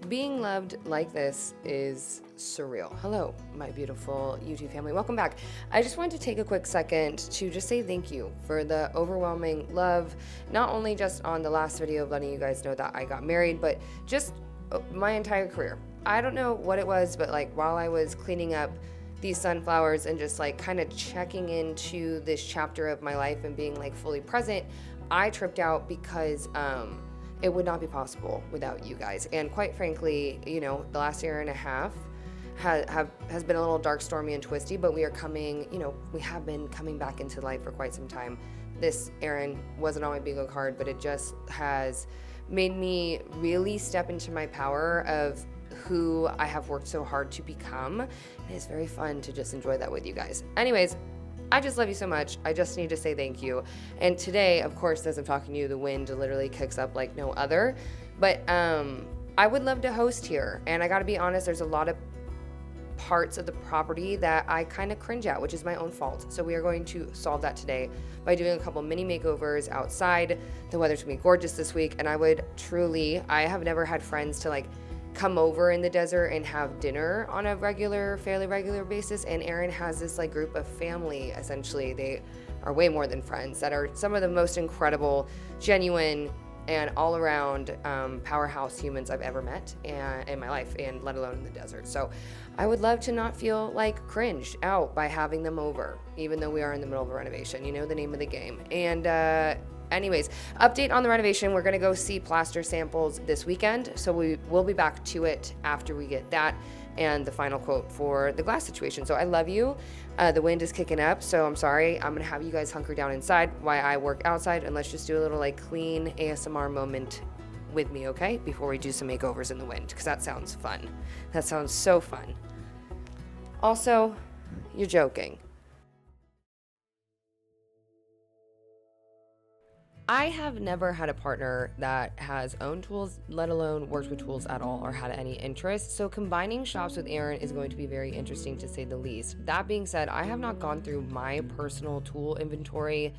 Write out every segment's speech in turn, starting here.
Being loved like this is surreal. Hello, my beautiful YouTube family. Welcome back. I just wanted to take a quick second to just say thank you for the overwhelming love, not only just on the last video of letting you guys know that I got married, but just my entire career. I don't know what it was, but like while I was cleaning up these sunflowers and just like kind of checking into this chapter of my life and being like fully present, I tripped out because it would not be possible without you guys. And quite frankly, you know, the last year and a half has been a little dark, stormy, and twisty, but we are coming, you know, we have been coming back into life for quite some time. This, Aaron, wasn't on my bingo card, but it just has made me really step into my power of who I have worked so hard to become. And it's very fun to just enjoy that with you guys. Anyways, I just love you so much. I just need to say thank you. And today, of course, as I'm talking to you, the wind literally kicks up like no other. But I would love to host here. And I gotta be honest, there's a lot of parts of the property that I kind of cringe at, which is my own fault. So we are going to solve that today by doing a couple mini makeovers outside. The weather's gonna be gorgeous this week. And I have never had friends to like come over in the desert and have dinner on a fairly regular basis. And Aaron has this like group of family, essentially. They are way more than friends, that are some of the most incredible, genuine, and all around powerhouse humans I've ever met in my life, and let alone in the desert. So I would love to not feel like cringed out by having them over, even though we are in the middle of a renovation, you know, the name of the game. And anyways, update on the renovation. We're going to go see plaster samples this weekend. So we will be back to it after we get that and the final quote for the glass situation. So I love you. The wind is kicking up, so I'm sorry. I'm going to have you guys hunker down inside while I work outside, and let's just do a little like clean ASMR moment with me, okay? Before we do some makeovers in the wind, because that sounds fun. That sounds so fun. Also, you're joking. I have never had a partner that has owned tools, let alone worked with tools at all, or had any interest. So combining shops with Aaron is going to be very interesting, to say the least. That being said, I have not gone through my personal tool inventory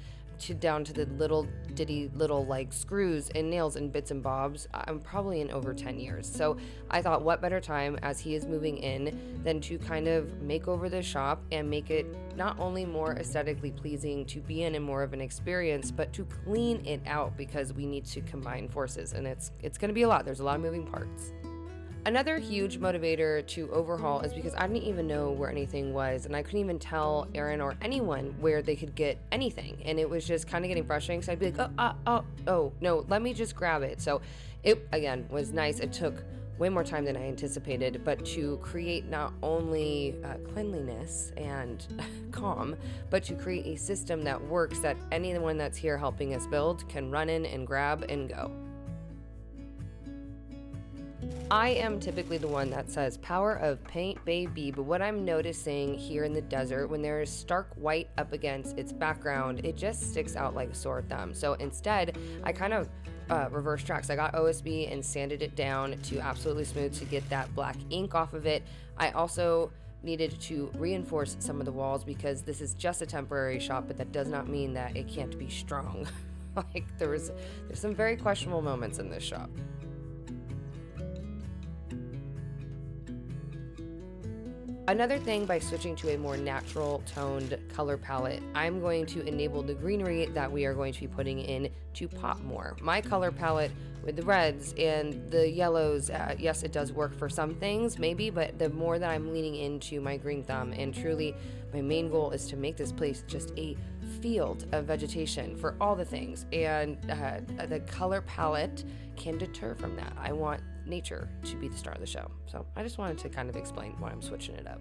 down to the little like screws and nails and bits and bobs. I'm probably in over 10 years. So I thought, what better time as he is moving in than to kind of make over the shop and make it not only more aesthetically pleasing to be in and more of an experience, but to clean it out, because we need to combine forces, and it's going to be a lot. There's a lot of moving parts. Another huge motivator to overhaul is because I didn't even know where anything was, and I couldn't even tell Aaron or anyone where they could get anything, and it was just kind of getting frustrating. So I'd be like, oh, no, let me just grab it. So it, again, was nice. It took way more time than I anticipated, but to create not only cleanliness and calm, but to create a system that works, that anyone that's here helping us build can run in and grab and go. I am typically the one that says power of paint, baby, but what I'm noticing here in the desert, when there is stark white up against its background, it just sticks out like a sore thumb. So instead, I kind of reverse tracks. I got OSB and sanded it down to absolutely smooth to get that black ink off of it. I also needed to reinforce some of the walls, because this is just a temporary shop, but that does not mean that it can't be strong. Like there's some very questionable moments in this shop. Another thing, by switching to a more natural toned color palette, I'm going to enable the greenery that we are going to be putting in to pop more. My color palette with the reds and the yellows, yes, it does work for some things, maybe, but the more that I'm leaning into my green thumb, and truly my main goal is to make this place just a field of vegetation for all the things, and the color palette can deter from that. I want nature to be the star of the show. So I just wanted to kind of explain why I'm switching it up.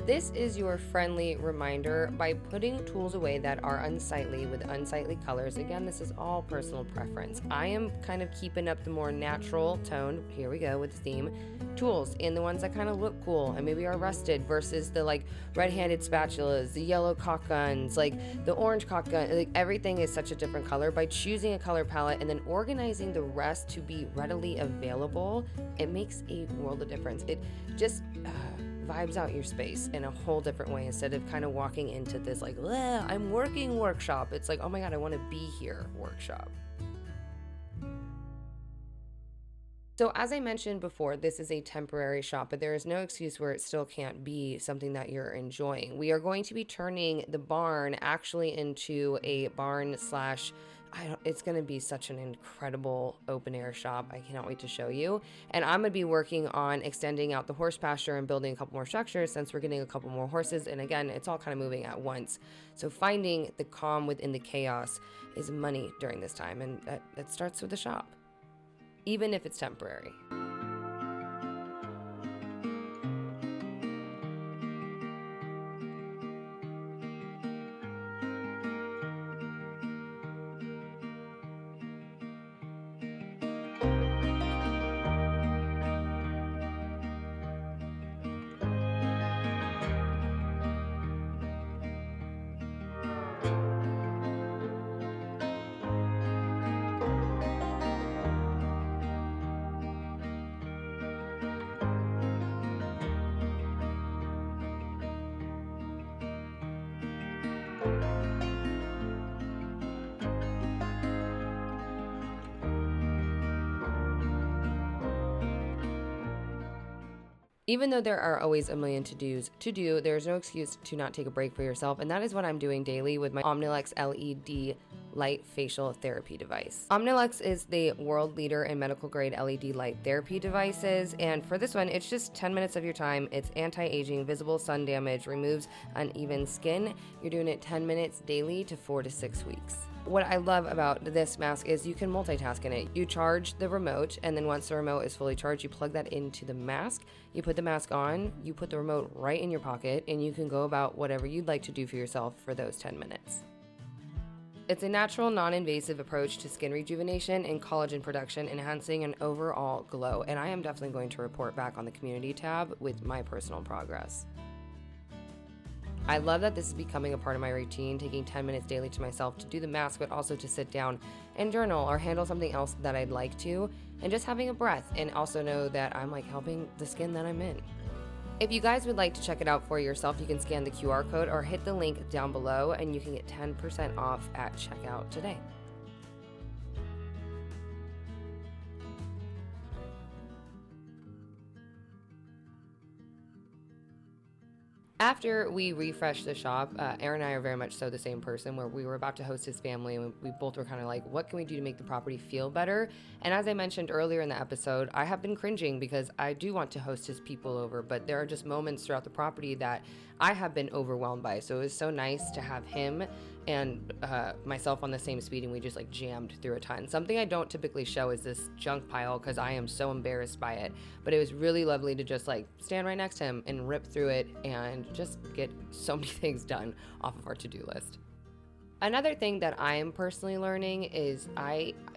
This is your friendly reminder. By putting tools away that are unsightly with unsightly colors, again, this is all personal preference. I am kind of keeping up the more natural tone, here we go with the theme, tools, and the ones that kind of look cool and maybe are rusted, versus the like red-handed spatulas, the yellow caulk guns, like the orange caulk gun, like everything is such a different color. By choosing a color palette and then organizing the rest to be readily available, it makes a world of difference. It just vibes out your space in a whole different way instead of kind of walking into this like, I'm working workshop. It's like, oh my God, I want to be here workshop. So as I mentioned before, this is a temporary shop, but there is no excuse where it still can't be something that you're enjoying. We are going to be turning the barn actually into a barn slash, it's going to be such an incredible open air shop. I cannot wait to show you. And I'm going to be working on extending out the horse pasture and building a couple more structures since we're getting a couple more horses. And again, it's all kind of moving at once. So finding the calm within the chaos is money during this time. And it starts with the shop, even if it's temporary. Even though there are always a million to-dos to do, there's no excuse to not take a break for yourself, and that is what I'm doing daily with my Omnilex LED light facial therapy device. Omnilex is the world leader in medical grade LED light therapy devices, and for this one, it's just 10 minutes of your time. It's anti-aging, visible sun damage, removes uneven skin. You're doing it 10 minutes daily to 4 to 6 weeks. What I love about this mask is you can multitask in it. You charge the remote, and then once the remote is fully charged, you plug that into the mask. You put the mask on, you put the remote right in your pocket, and you can go about whatever you'd like to do for yourself for those 10 minutes. It's a natural, non-invasive approach to skin rejuvenation and collagen production, enhancing an overall glow. And I am definitely going to report back on the community tab with my personal progress. I love that this is becoming a part of my routine, taking 10 minutes daily to myself to do the mask, but also to sit down and journal or handle something else that I'd like to, and just having a breath and also know that I'm like helping the skin that I'm in. If you guys would like to check it out for yourself, you can scan the QR code or hit the link down below and you can get 10% off at checkout today. After we refreshed the shop, Aaron and I are very much so the same person, where we were about to host his family and we both were kind of like, what can we do to make the property feel better? And as I mentioned earlier in the episode, I have been cringing because I do want to host his people over, but there are just moments throughout the property that I have been overwhelmed by. So it was so nice to have him and myself on the same speed, and we just like jammed through a ton. Something I don't typically show is this junk pile because I am so embarrassed by it, but it was really lovely to just like stand right next to him and rip through it and just get so many things done off of our to-do list. Another thing that I am personally learning is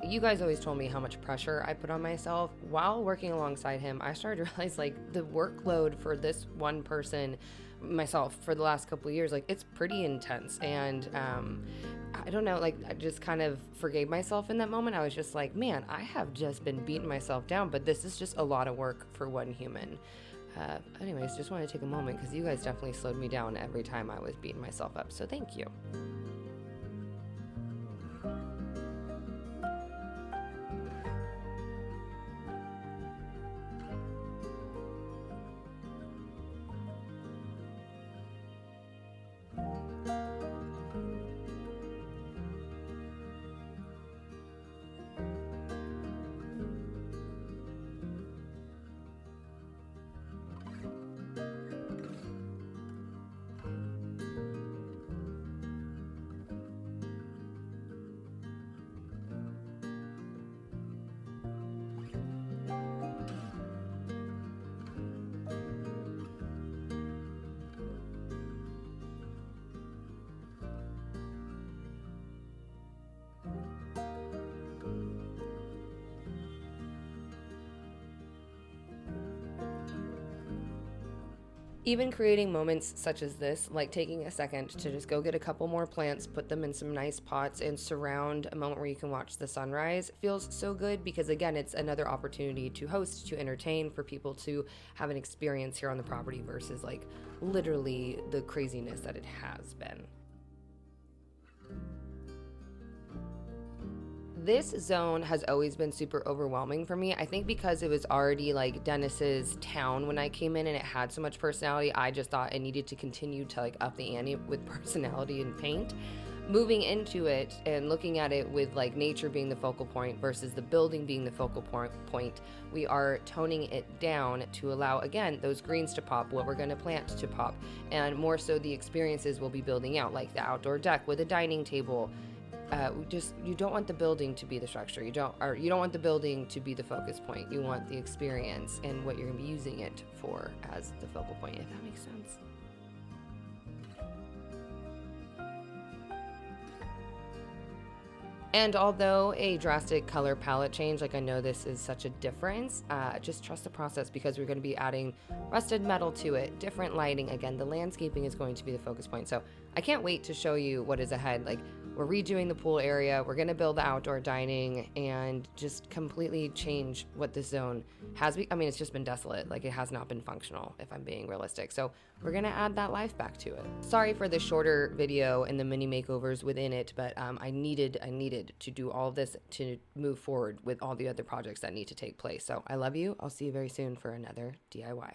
you guys always told me how much pressure I put on myself. While working alongside him, I started to realize like the workload for this one person, myself, for the last couple of years, like it's pretty intense. And I don't know, like I just kind of forgave myself in that moment. I was just like, man, I have just been beating myself down, but this is just a lot of work for one human. Anyways, just wanted to take a moment because you guys definitely slowed me down every time I was beating myself up. So thank you. Even creating moments such as this, like taking a second to just go get a couple more plants, put them in some nice pots, and surround a moment where you can watch the sunrise, feels so good because, again, it's another opportunity to host, to entertain, for people to have an experience here on the property versus like literally the craziness that it has been. This zone has always been super overwhelming for me. I think because it was already like Dennis's town when I came in and it had so much personality, I just thought it needed to continue to like up the ante with personality and paint. Moving into it and looking at it with like nature being the focal point versus the building being the focal point, we are toning it down to allow, again, those greens to pop, what we're going to plant to pop, and more so the experiences we'll be building out, like the outdoor deck with a dining table. You don't want the building to be the structure. You don't want the building to be the focus point. You want the experience and what you're going to be using it for as the focal point, if that makes sense. And although a drastic color palette change, like I know this is such a difference, just trust the process because we're going to be adding rusted metal to it, different lighting. Again, the landscaping is going to be the focus point. So I can't wait to show you what is ahead. Like, we're redoing the pool area, we're going to build the outdoor dining, and just completely change what this zone has been. I mean, it's just been desolate. Like, it has not been functional, if I'm being realistic. So we're going to add that life back to it. Sorry for the shorter video and the mini makeovers within it, but I needed to do all of this to move forward with all the other projects that need to take place. So I love you. I'll see you very soon for another DIY.